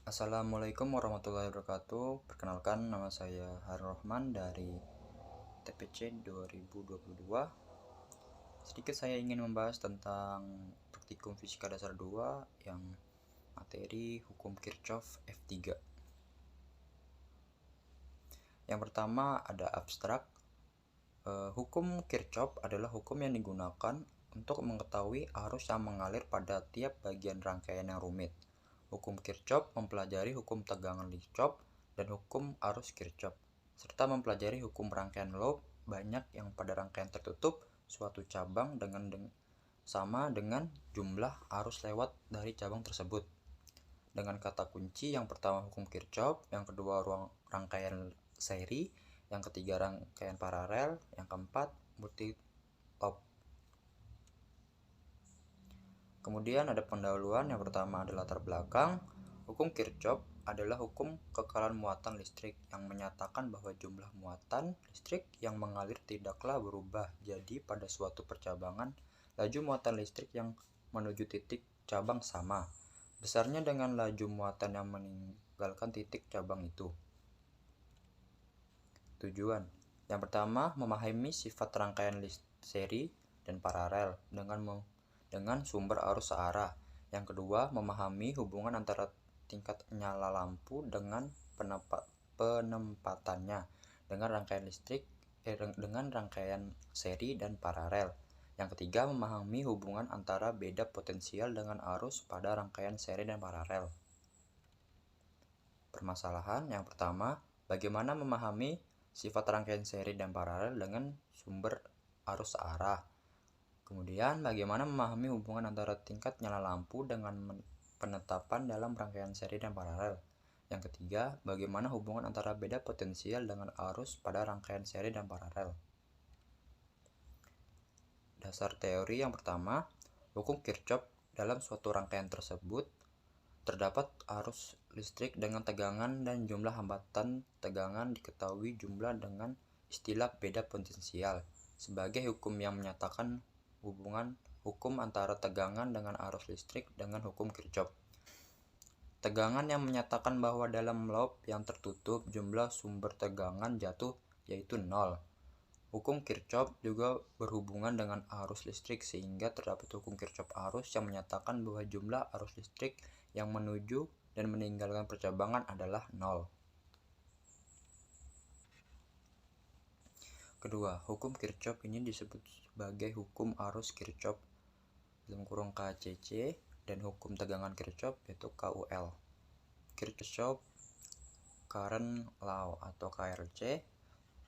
Assalamualaikum warahmatullahi wabarakatuh. Perkenalkan, nama saya Harun Rohman dari TPC 2022. Sedikit saya ingin membahas tentang praktikum fisika dasar 2 yang materi hukum Kirchhoff F3. Yang pertama ada abstrak. Hukum Kirchhoff adalah hukum yang digunakan untuk mengetahui arus yang mengalir pada tiap bagian rangkaian yang rumit. Hukum Kirchhoff mempelajari hukum tegangan Kirchhoff dan hukum arus Kirchhoff, serta mempelajari hukum rangkaian loop banyak yang pada rangkaian tertutup suatu cabang sama dengan jumlah arus lewat dari cabang tersebut. Dengan kata kunci, yang pertama hukum Kirchhoff, yang kedua rangkaian seri, yang ketiga rangkaian paralel, yang keempat multi loop. Kemudian ada pendahuluan. Yang pertama adalah latar belakang. Hukum Kirchhoff adalah hukum kekalahan muatan listrik yang menyatakan bahwa jumlah muatan listrik yang mengalir tidaklah berubah. Jadi pada suatu percabangan, laju muatan listrik yang menuju titik cabang sama besarnya dengan laju muatan yang meninggalkan titik cabang itu. Tujuan. Yang pertama, memahami sifat rangkaian seri dan paralel dengan sumber arus searah. Yang kedua, memahami hubungan antara tingkat nyala lampu dengan penempatannya dengan rangkaian seri dan paralel. Yang ketiga, memahami hubungan antara beda potensial dengan arus pada rangkaian seri dan paralel. Permasalahan. Yang pertama, bagaimana memahami sifat rangkaian seri dan paralel dengan sumber arus searah. Kemudian, bagaimana memahami hubungan antara tingkat nyala lampu dengan penetapan dalam rangkaian seri dan paralel. Yang ketiga, bagaimana hubungan antara beda potensial dengan arus pada rangkaian seri dan paralel. Dasar teori. Yang pertama, hukum Kirchhoff. Dalam suatu rangkaian tersebut terdapat arus listrik dengan tegangan dan jumlah hambatan tegangan diketahui jumlah dengan istilah beda potensial sebagai hukum yang menyatakan hubungan hukum antara tegangan dengan arus listrik dengan hukum Kirchhoff. Tegangan yang menyatakan bahwa dalam loop yang tertutup jumlah sumber tegangan jatuh yaitu 0. Hukum Kirchhoff juga berhubungan dengan arus listrik sehingga terdapat hukum Kirchhoff arus yang menyatakan bahwa jumlah arus listrik yang menuju dan meninggalkan percabangan adalah 0. Kedua, hukum Kirchhoff ini disebut sebagai hukum arus Kirchhoff (KCC) dan hukum tegangan Kirchhoff yaitu KUL. Kirchhoff Current Law atau KRC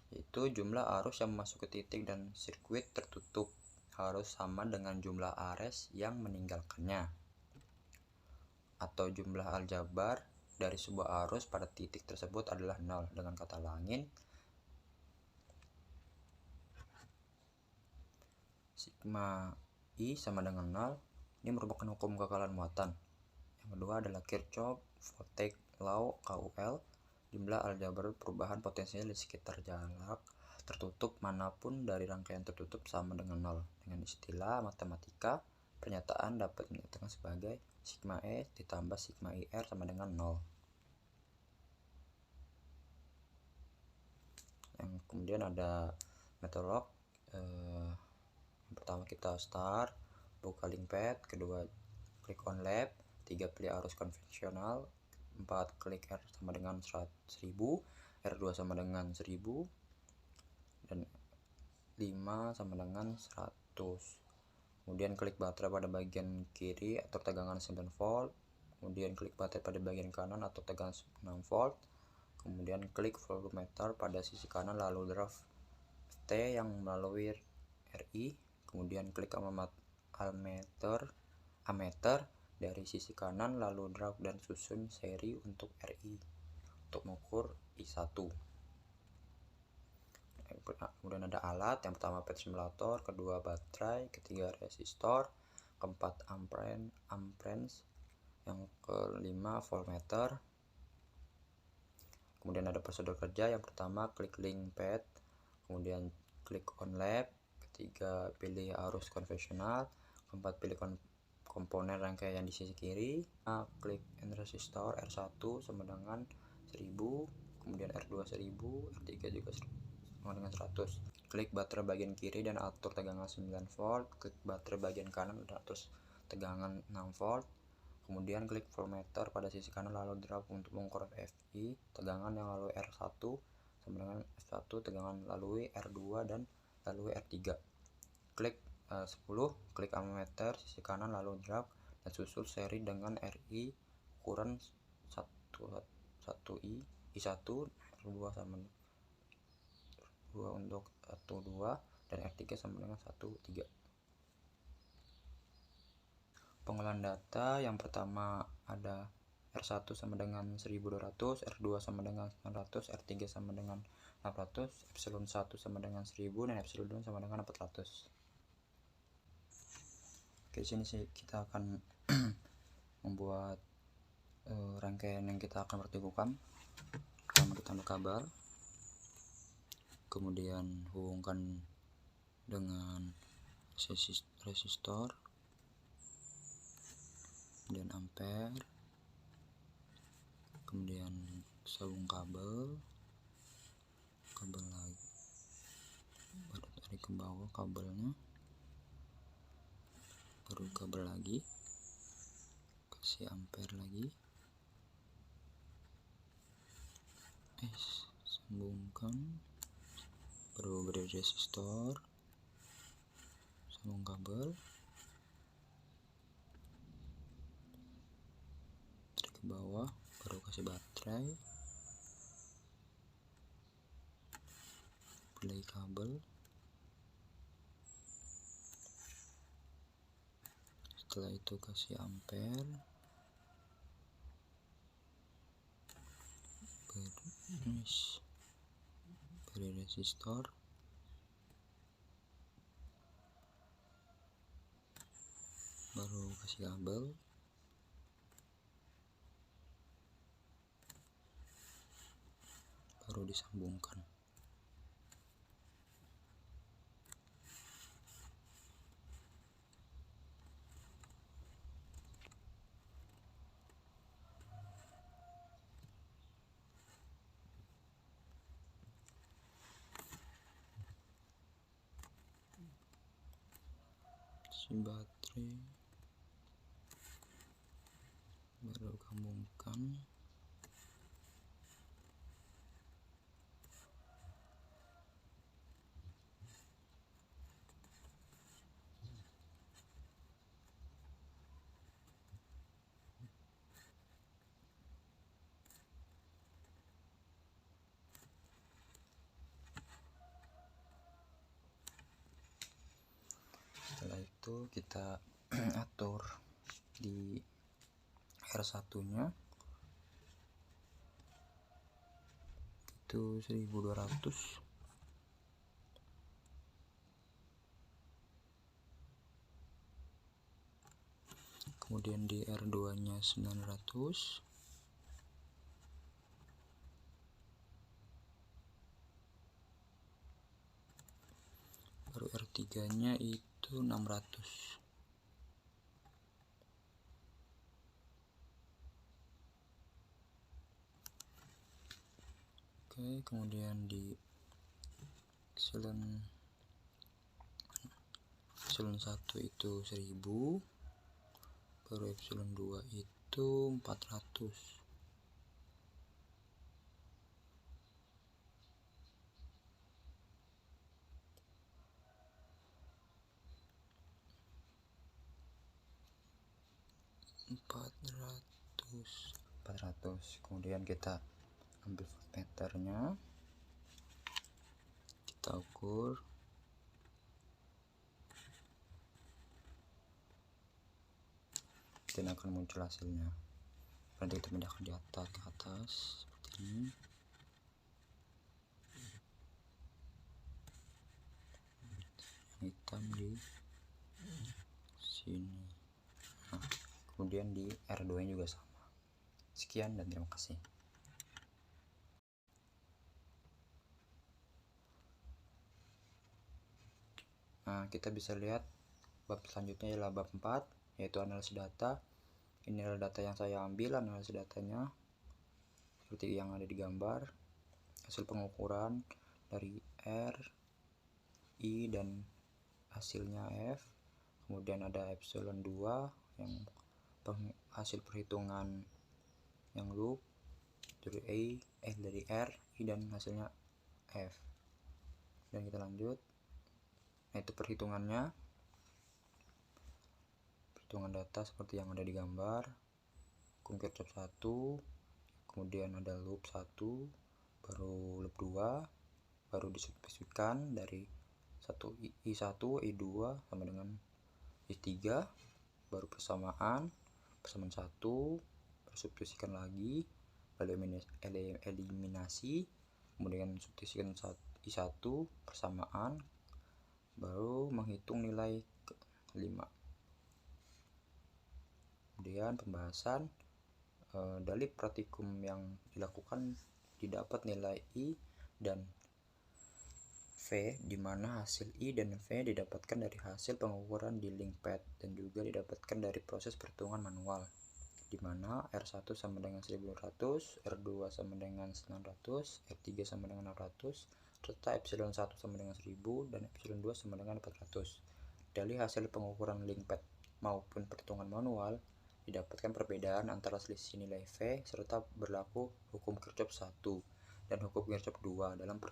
yaitu jumlah arus yang masuk ke titik dan sirkuit tertutup harus sama dengan jumlah arus yang meninggalkannya, atau jumlah aljabar dari sebuah arus pada titik tersebut adalah 0. Dengan kata lain, sigma I sama dengan 0. Ini merupakan hukum kekalahan muatan. Yang kedua adalah Kirchhoff Voltage Law KUL, jumlah aljabar perubahan potensial di sekitar jarak tertutup manapun dari rangkaian tertutup sama dengan 0. Dengan istilah matematika, pernyataan dapat dinyatakan sebagai sigma E ditambah sigma IR sama dengan 0. Yang kemudian ada metodolog. Yang pertama kita start, buka link pad, kedua klik on lab, 3 pilih arus konvensional, 4 klik R sama dengan 1000, R2 sama dengan 1000, dan 5 sama dengan 100. Kemudian klik baterai pada bagian kiri atau tegangan 9 volt, kemudian klik baterai pada bagian kanan atau tegangan 6 volt, kemudian klik voltmeter pada sisi kanan lalu draft T yang melalui RI, kemudian klik ammeter dari sisi kanan lalu drag dan susun seri untuk RI untuk mengukur I1. Kemudian ada alat. Yang pertama pad simulator, kedua baterai, ketiga resistor, keempat amperage, yang kelima voltmeter. Kemudian ada prosedur kerja. Yang pertama klik link pad, kemudian klik on lab, ketiga pilih arus konvensional, keempat pilih komponen rangkaian di sisi kiri. Klik and resistor R1 sama dengan 1000, kemudian R2 1000, R3 juga sama dengan 100. Klik baterai bagian kiri dan atur tegangan 9 volt. Klik baterai bagian kanan dan atur tegangan 6 volt. Kemudian klik voltmeter pada sisi kanan lalu drag untuk mengukur FI, tegangan yang lalui R1 sama dengan F1, tegangan lalui R2 dan lalui R3. Klik 10, klik ammeter sisi kanan lalu drag dan susul seri dengan RI ukuran 1I, I1, R2 sama 2 untuk 1,2 dan R3 sama dengan 1,3. Pengolahan data yang pertama ada R1 sama dengan 1200, R2 sama dengan 900, R3 sama dengan 600, epsilon 1 sama dengan 1000 dan epsilon 2 sama dengan 400. Oke, di sini sih kita akan membuat rangkaian yang kita akan pertemukan. Pertama kita ambil kabel, kemudian hubungkan dengan resistor, kemudian ampere, kemudian sambung kabel lagi, baru tarik ke bawah kabelnya, baru kabel lagi, kasih ampere lagi, sambungkan, baru beri resistor, sambung kabel, tarik ke bawah, baru kasih baterai, play kabel, setelah itu kasih ampere, beri resistor, baru kasih kabel, baru disambungkan. Baterai baru gabungkan, setelah itu kita atur di R1 nya itu 1200, kemudian di R2 nya 900, baru R3 nya itu 600. Oke, kemudian di epsilon 1 itu 1000, baru epsilon 2 itu 400. Kemudian kita ambil voltmeternya, kita ukur, dan akan muncul hasilnya. Nanti kita pindahkan di atas ke atas seperti ini. Hitam di sini. Nah, kemudian di R2 nya juga sama. Sekian dan terima kasih. Nah, kita bisa lihat bab selanjutnya adalah bab 4. yaitu analisis data. Ini adalah data yang saya ambil, analisis datanya seperti yang ada di gambar. Hasil pengukuran dari R, I, dan hasilnya F. Kemudian ada epsilon 2 yang hasil perhitungan yang loop dari dari R, I, dan hasilnya F. Dan kita lanjut. Nah, itu perhitungan data seperti yang ada di gambar. Hukum Kirchhoff 1, kemudian ada loop 1, baru loop 2, baru disubstitusikan dari I1, I2 sama dengan I3, baru persamaan 1, substitusikan lagi, lalu eliminasi, kemudian substitusikan I1, persamaan, baru menghitung nilai 5. Kemudian pembahasan dalih praktikum yang dilakukan didapat nilai I dan V, di mana hasil I dan V didapatkan dari hasil pengukuran di Linkpad dan juga didapatkan dari proses perhitungan manual, di mana R1 sama dengan 1200, R2 sama dengan 900, R3 sama dengan 600, serta epsilon 1 sama dengan 1000 dan epsilon 2 sama dengan 400. Dari hasil pengukuran Linkpad maupun perhitungan manual didapatkan perbedaan antara selisih nilai V serta berlaku hukum Kirchhoff 1 dan hukum Kirchhoff 2 dalam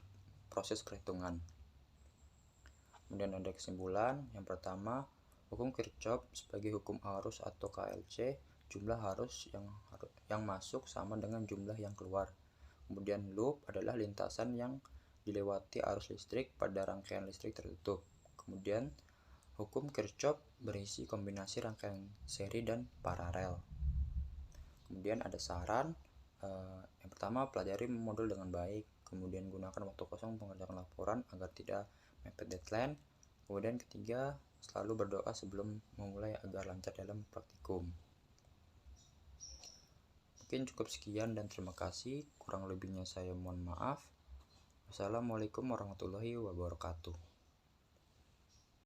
proses perhitungan. Kemudian ada kesimpulan. Yang pertama, hukum Kirchhoff sebagai hukum arus atau KLC, jumlah arus yang masuk sama dengan jumlah yang keluar. Kemudian loop adalah lintasan yang dilewati arus listrik pada rangkaian listrik tertutup. Kemudian hukum Kirchhoff berisi kombinasi rangkaian seri dan paralel. Kemudian ada saran. Yang pertama, pelajari modul dengan baik. Kemudian gunakan waktu kosong mengerjakan laporan agar tidak mepet deadline. Kemudian ketiga, selalu berdoa sebelum memulai agar lancar dalam praktikum. Mungkin cukup sekian dan terima kasih. Kurang lebihnya saya mohon maaf. Wassalamualaikum warahmatullahi wabarakatuh.